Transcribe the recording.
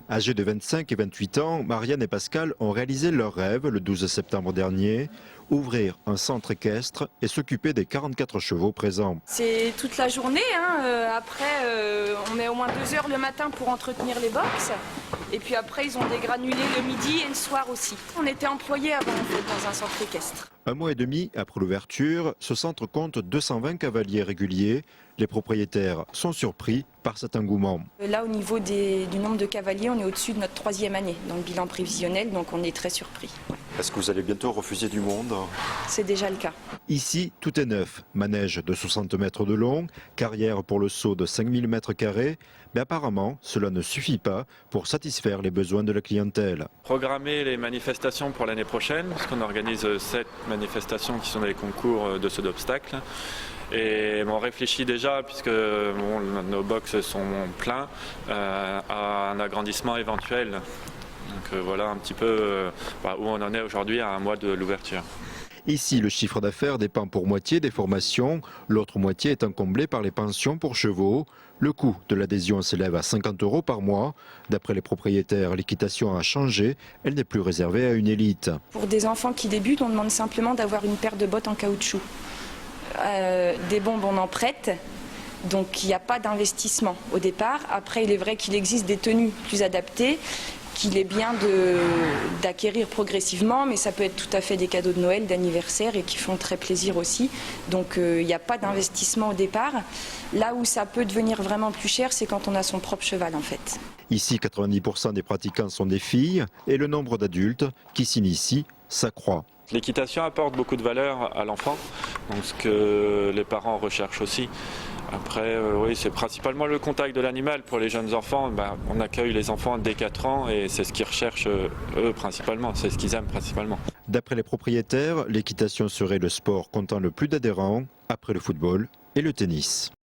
Âgés de 25 et 28 ans, Marianne et Pascal ont réalisé leur rêve le 12 septembre dernier, ouvrir un centre équestre et s'occuper des 44 chevaux présents. C'est toute la journée, après on met au moins 2 heures le matin pour entretenir les box. Et puis après ils ont des granulés le midi et le soir aussi. On était employés avant en fait, dans un centre équestre. Un mois et demi après l'ouverture, ce centre compte 220 cavaliers réguliers. Les propriétaires sont surpris par cet engouement. Là au niveau du nombre de cavaliers, on est au-dessus de notre 3e année dans le bilan prévisionnel, donc on est très surpris. Est-ce que vous allez bientôt refuser du monde? C'est déjà le cas. Ici, tout est neuf. Manège de 60 mètres de long, carrière pour le saut de 5000 mètres carrés. Mais apparemment, cela ne suffit pas pour satisfaire les besoins de la clientèle. Programmer les manifestations pour l'année prochaine, parce qu'on organise 7 manifestations qui sont des concours de saut d'obstacles. Et on réfléchit déjà, puisque nos box sont pleins, à un agrandissement éventuel. Donc voilà un petit peu où on en est aujourd'hui à un mois de l'ouverture. Ici, le chiffre d'affaires dépend pour moitié des formations, l'autre moitié étant comblée par les pensions pour chevaux. Le coût de l'adhésion s'élève à 50 € par mois. D'après les propriétaires, l'équitation a changé, elle n'est plus réservée à une élite. Pour des enfants qui débutent, on demande simplement d'avoir une paire de bottes en caoutchouc. Des bombes, on en prête. Donc il n'y a pas d'investissement au départ. Après, il est vrai qu'il existe des tenues plus adaptées, qu'il est bien d'acquérir progressivement, mais ça peut être tout à fait des cadeaux de Noël, d'anniversaire et qui font très plaisir aussi. Donc il n'y a pas d'investissement au départ. Là où ça peut devenir vraiment plus cher, c'est quand on a son propre cheval en fait. Ici, 90% des pratiquants sont des filles et le nombre d'adultes qui s'initient s'accroît. L'équitation apporte beaucoup de valeur à l'enfant, donc ce que les parents recherchent aussi. Après, oui, c'est principalement le contact de l'animal. Pour les jeunes enfants, on accueille les enfants dès 4 ans et c'est ce qu'ils recherchent eux principalement, c'est ce qu'ils aiment principalement. D'après les propriétaires, l'équitation serait le sport comptant le plus d'adhérents après le football et le tennis.